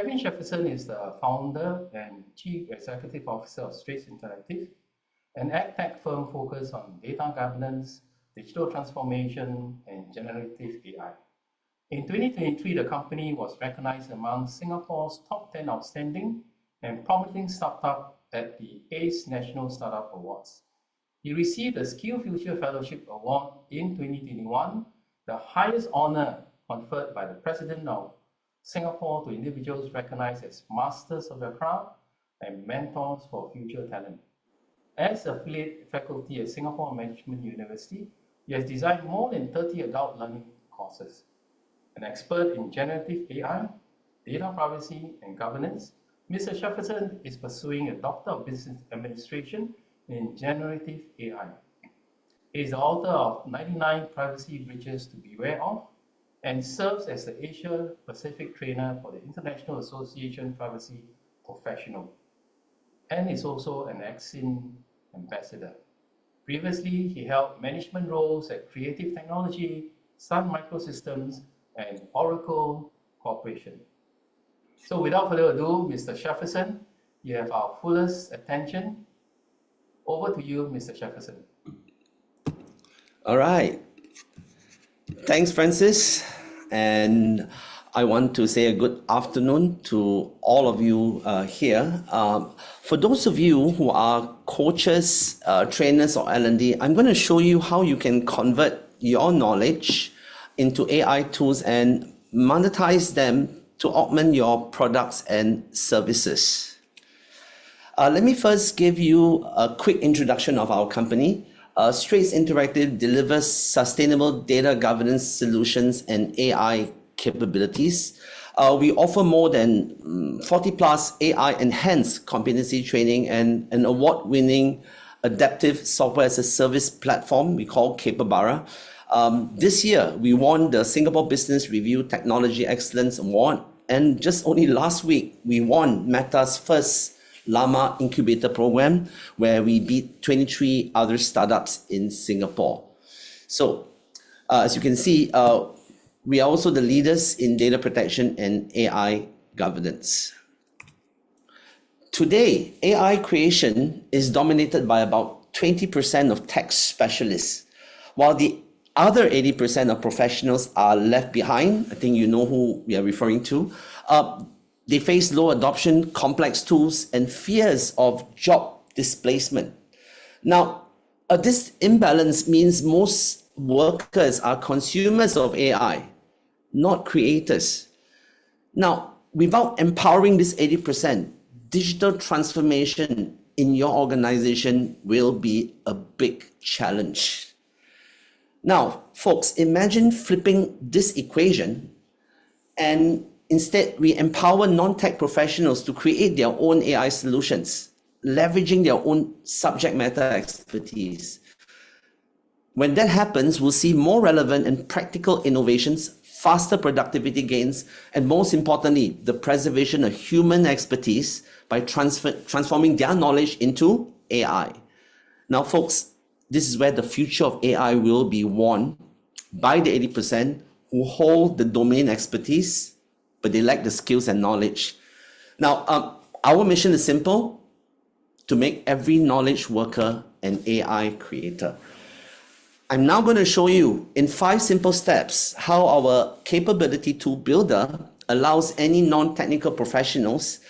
Kevin Shepherdson is the founder and Chief Executive Officer of Straits Interactive, an ed-tech firm focused on data governance, digital transformation, and generative AI. In 2023, the company was recognized among Singapore's top 10 outstanding and promising startup at the ACE National Startup Awards. He received the SkillFuture Fellowship Award in 2021, the highest honor conferred by the President of Singapore to individuals recognized as masters of their craft and mentors for future talent. As affiliate faculty at Singapore Management University, he has designed more than 30 adult learning courses. An expert in generative AI, data privacy, and governance, Mr. Shepherdson is pursuing a Doctor of Business Administration in Generative AI. He is the author of 99 Privacy Breaches to Beware of and serves as the Asia Pacific Trainer for the International Association Privacy Professional, and is also an Exim ambassador. Previously, he held management roles at Creative Technology, Sun Microsystems, and Oracle Corporation. So without further ado, Mr. Shepherdson, you have our fullest attention. Over to you, Mr. Shepherdson. All right. Thanks, Francis. And I want to say a good afternoon to all of you here. For those of you who are coaches, trainers, or L&D, I'm going to show you how you can convert your knowledge into AI tools and monetize them to augment your products and services. Let me first give you a quick introduction of our company. Straits Interactive delivers sustainable data governance solutions and AI capabilities. We offer more than 40 plus AI enhanced competency training and an award-winning adaptive software as a service platform we call Capabara. This year, we won the Singapore Business Review Technology Excellence Award. And just only last week, we won Meta's first Llama Incubator Program, where we beat 23 other startups in Singapore. So, as you can see, we are also the leaders in data protection and AI governance. Today, AI creation is dominated by about 20% of tech specialists, while the other 80% of professionals are left behind. I think you know who we are referring to. They face low adoption, complex tools, and fears of job displacement. Now, this imbalance means most workers are consumers of AI, not creators. Now, without empowering this 80%, digital transformation in your organization will be a big challenge. Now, folks, imagine flipping this equation and instead we empower non-tech professionals to create their own AI solutions, leveraging their own subject matter expertise. When that happens, we'll see more relevant and practical innovations, faster productivity gains, and most importantly, the preservation of human expertise by transforming their knowledge into AI. Now, folks, this is where the future of AI will be won by the 80% who hold the domain expertise, but they lack the skills and knowledge. Now, our mission is simple: to make every knowledge worker an AI creator. I'm now going to show you in 5 simple steps how our capability tool builder allows any non-technical professionals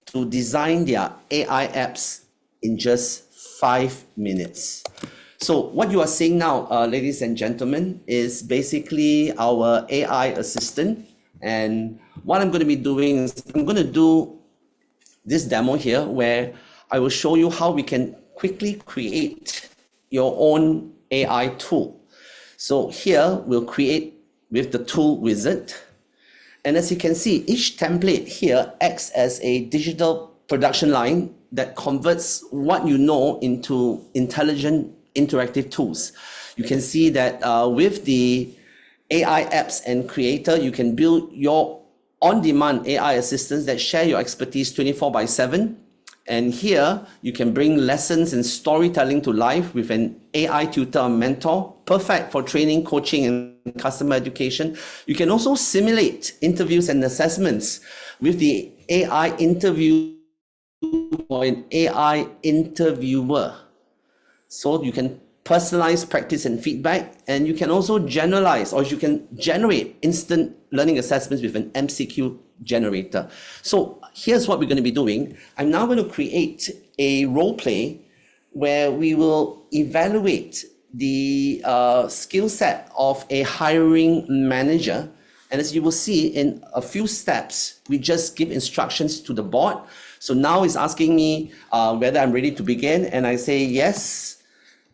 to design their AI apps in just 5 minutes. So what you are seeing now, ladies and gentlemen, is basically our AI assistant. And what I'm going to be doing is I'm going to do this demo here where I will show you how we can quickly create your own AI tool. So here we'll create with the tool wizard. And as you can see, each template here acts as a digital production line that converts what you know into intelligent interactive tools. You can see that with the AI apps and creator, you can build your on-demand AI assistants that share your expertise 24/7. And here you can bring lessons and storytelling to life with an AI tutor or mentor, perfect for training, coaching, and customer education. You can also simulate interviews and assessments with the AI interview or an AI interviewer. So you can personalize practice and feedback, and you can also generalize, or you can generate instant learning assessments with an MCQ generator. So here's what we're going to be doing. I'm now going to create a role play where we will evaluate the skill set of a hiring manager. And as you will see in a few steps, we just give instructions to the bot. So now it's asking me whether I'm ready to begin, and I say yes.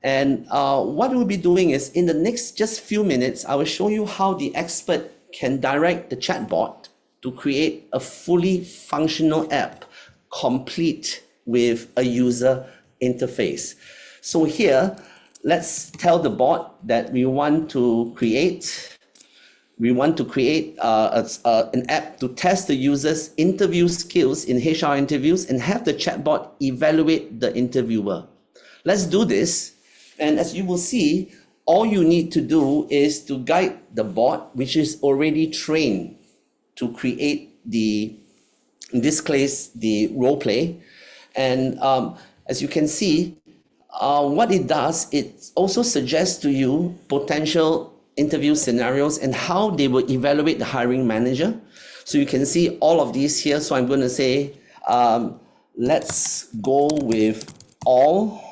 And what we'll be doing is, in the next just few minutes, I will show you how the expert can direct the chatbot to create a fully functional app, complete with a user interface. So here, let's tell the bot that we want to create an app to test the user's interview skills in HR interviews and have the chatbot evaluate the interviewer. Let's do this. And as you will see, all you need to do is to guide the bot, which is already trained to create in this case, the role play. And as you can see, what it does, it also suggests to you potential interview scenarios and how they will evaluate the hiring manager. So you can see all of these here. So I'm going to say, let's go with all.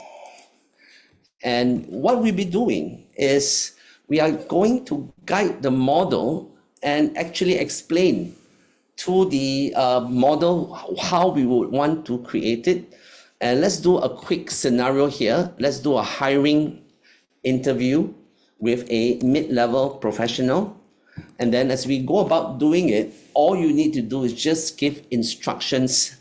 And what we'll be doing is we are going to guide the model and actually explain to the model how we would want to create it. And let's do a quick scenario here. Let's do a hiring interview with a mid-level professional. And then as we go about doing it, all you need to do is just give instructions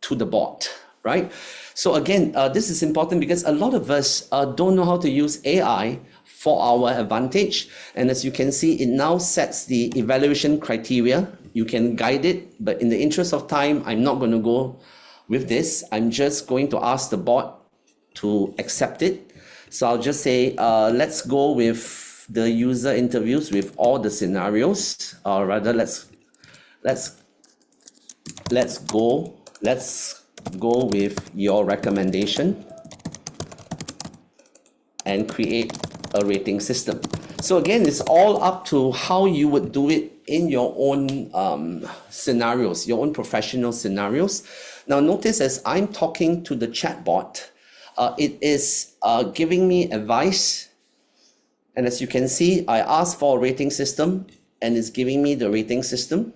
to the bot, right? So again, this is important because a lot of us don't know how to use AI for our advantage. And as you can see, it now sets the evaluation criteria. You can guide it, but in the interest of time, I'm not going to go with this. I'm just going to ask the bot to accept it. So I'll just say, let's go with the user interviews with all the scenarios. Or rather, let's go with your recommendation and create a rating system. So again, it's all up to how you would do it in your own scenarios, your own professional scenarios. Now notice as I'm talking to the chatbot, it is giving me advice. And as you can see, I asked for a rating system and it's giving me the rating system.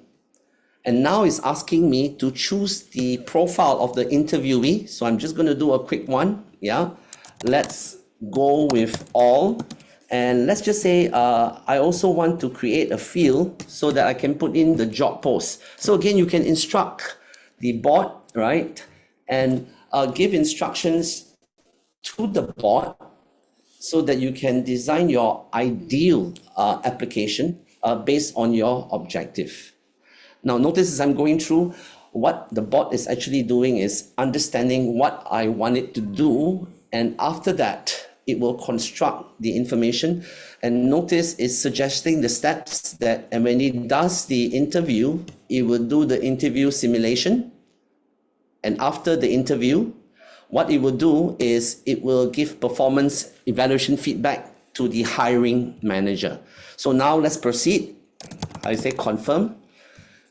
And now it's asking me to choose the profile of the interviewee. So I'm just going to do a quick one. Yeah, let's go with all. And let's just say I also want to create a field so that I can put in the job post. So again, you can instruct the bot, right? And give instructions to the bot so that you can design your ideal application based on your objective. Now notice as I'm going through, what the bot is actually doing is understanding what I want it to do, and after that it will construct the information. And notice it's suggesting the steps that, and when it does the interview, it will do the interview simulation. And after the interview, what it will do is it will give performance evaluation feedback to the hiring manager. So now let's proceed. I say confirm.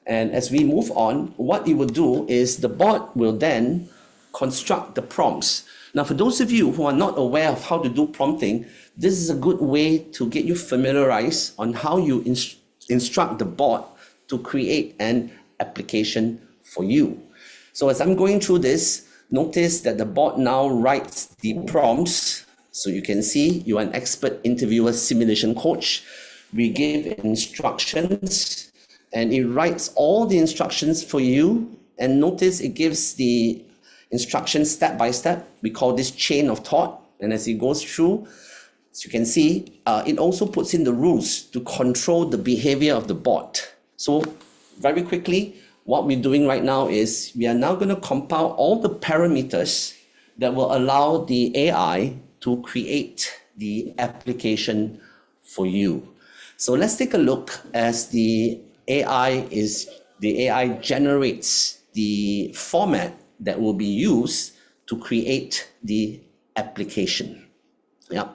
And as we move on, what it will do is the bot will then construct the prompts. Now, for those of you who are not aware of how to do prompting, this is a good way to get you familiarized on how you instruct the bot to create an application for you. So as I'm going through this, notice that the bot now writes the prompts. So you can see you are an expert interviewer simulation coach. We give instructions and it writes all the instructions for you. And notice it gives the instructions step by step. We call this chain of thought. And as it goes through, as you can see, it also puts in the rules to control the behavior of the bot. So very quickly, what we're doing right now is we are now going to compile all the parameters that will allow the AI to create the application for you. So let's take a look as the AI is the AI generates the format that will be used to create the application. Yeah.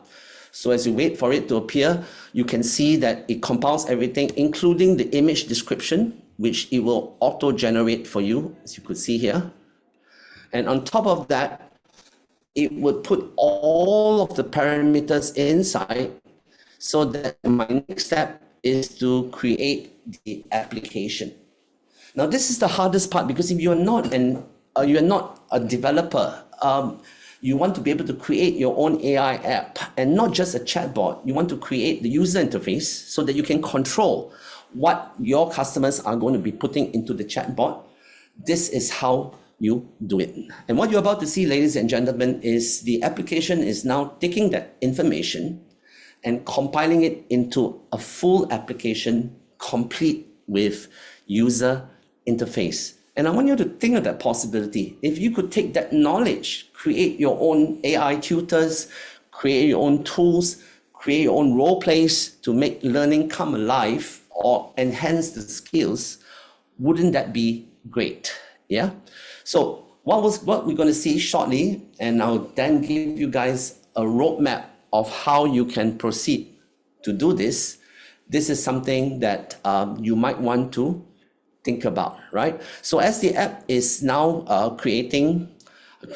So as you wait for it to appear, you can see that it compiles everything, including the image description, which it will auto-generate for you, as you could see here. And on top of that, it would put all of the parameters inside, so that my next step is to create the application. Now, this is the hardest part, because if you are not a developer, you want to be able to create your own AI app, and not just a chatbot. You want to create the user interface so that you can control what your customers are going to be putting into the chatbot. This is how you do it. And what you're about to see, ladies and gentlemen, is the application is now taking that information and compiling it into a full application, complete with user interface. And I want you to think of that possibility. If you could take that knowledge, create your own AI tutors, create your own tools, create your own role plays to make learning come alive or enhance the skills, wouldn't that be great? Yeah. So what we're going to see shortly, and I'll then give you guys a roadmap of how you can proceed to do this. This is something that you might want to think about, right? So as the app is now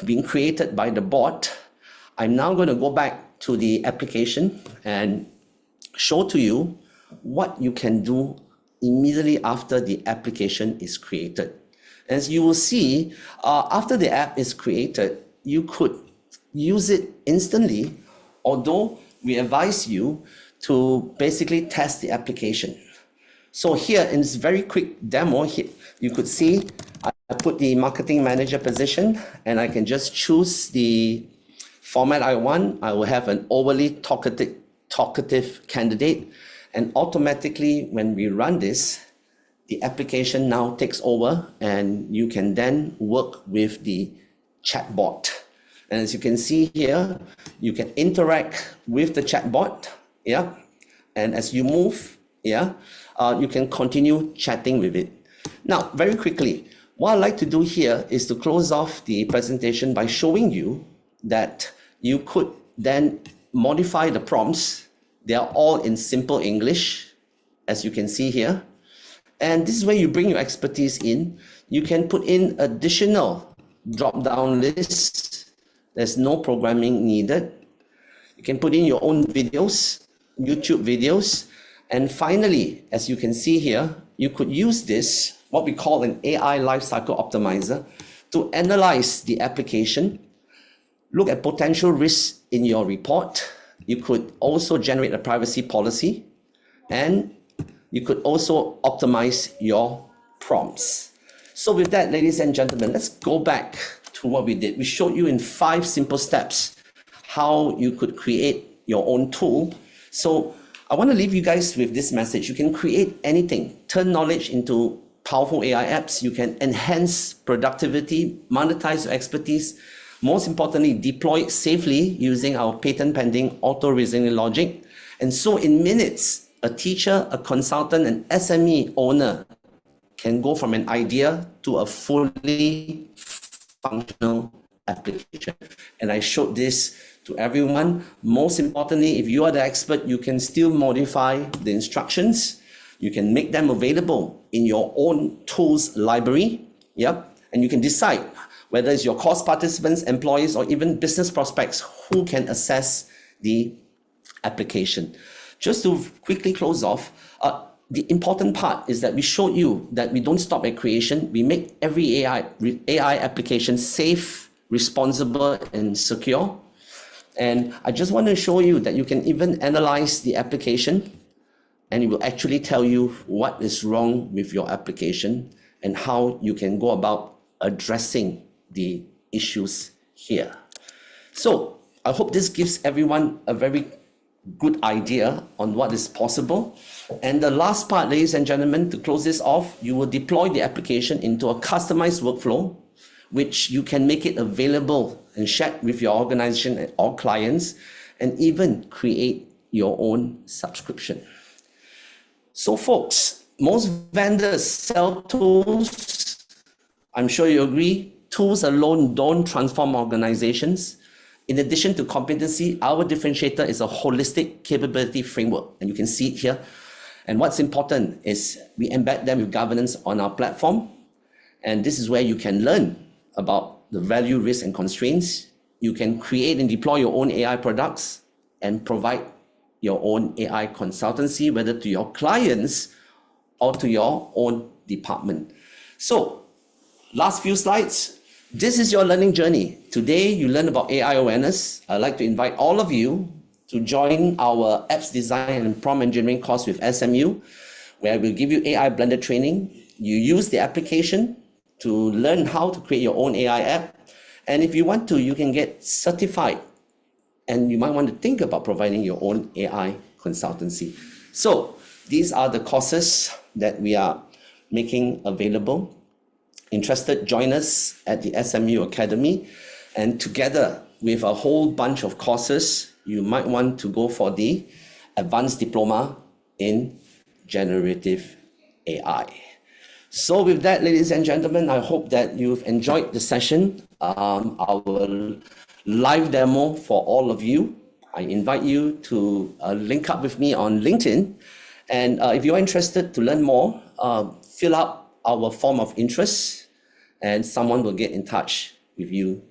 being created by the bot, I'm now going to go back to the application and show to you what you can do immediately after the application is created. As you will see, after the app is created, you could use it instantly, although we advise you to basically test the application. So here in this very quick demo, here, you could see I put the marketing manager position, and I can just choose the format I want. I will have an overly talkative candidate, and automatically when we run this, the application now takes over, and you can then work with the chatbot. And as you can see here, you can interact with the chatbot, yeah. And as you move, yeah, you can continue chatting with it. Now, very quickly, what I'd like to do here is to close off the presentation by showing you that you could then modify the prompts. They are all in simple English, as you can see here. And this is where you bring your expertise in. You can put in additional drop-down lists. There's no programming needed. You can put in your own videos, YouTube videos. And finally, as you can see here, you could use this, what we call an AI lifecycle optimizer, to analyze the application, look at potential risks in your report. You could also generate a privacy policy, and you could also optimize your prompts. So with that, ladies and gentlemen, let's go back to what we did. We showed you in 5 simple steps how you could create your own tool. So I want to leave you guys with this message. You can create anything, turn knowledge into powerful AI apps. You can enhance productivity, monetize your expertise. Most importantly, deploy it safely using our patent pending auto-reasoning logic. And so in minutes, a teacher, a consultant, an SME owner can go from an idea to a fully functional application. And I showed this to everyone. Most importantly, if you are the expert, you can still modify the instructions. You can make them available in your own tools library. Yep. And you can decide whether it's your course participants, employees, or even business prospects who can access the application. Just to quickly close off, the important part is that we showed you that we don't stop at creation. We make every AI application safe, responsible, and secure. And I just want to show you that you can even analyze the application, and it will actually tell you what is wrong with your application and how you can go about addressing the issues here. So I hope this gives everyone a very good idea on what is possible. And the last part, ladies and gentlemen, to close this off, you will deploy the application into a customized workflow, which you can make it available and share with your organization or clients, and even create your own subscription. So folks, most vendors sell tools. I'm sure you agree, tools alone don't transform organizations. In addition to competency, our differentiator is a holistic capability framework, and you can see it here. And what's important is we embed them with governance on our platform. And this is where you can learn about the value, risk, and constraints. You can create and deploy your own AI products and provide your own AI consultancy, whether to your clients or to your own department. So, last few slides. This is your learning journey. Today, you learn about AI awareness. I'd like to invite all of you to join our apps design and prompt engineering course with SMU, where we'll give you AI blended training. You use the application to learn how to create your own AI app. And if you want to, you can get certified. And you might want to think about providing your own AI consultancy. So these are the courses that we are making available. Interested, join us at the SMU Academy. And together with a whole bunch of courses, you might want to go for the Advanced Diploma in Generative AI. So with that, ladies and gentlemen, I hope that you've enjoyed the session, our live demo for all of you. I invite you to link up with me on LinkedIn. And if you're interested to learn more, fill out our form of interest and someone will get in touch with you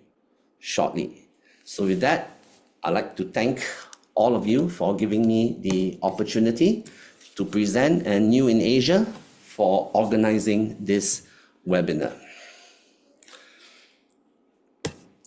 shortly. So with that, I'd like to thank all of you for giving me the opportunity to present, and New in Asia for organizing this webinar.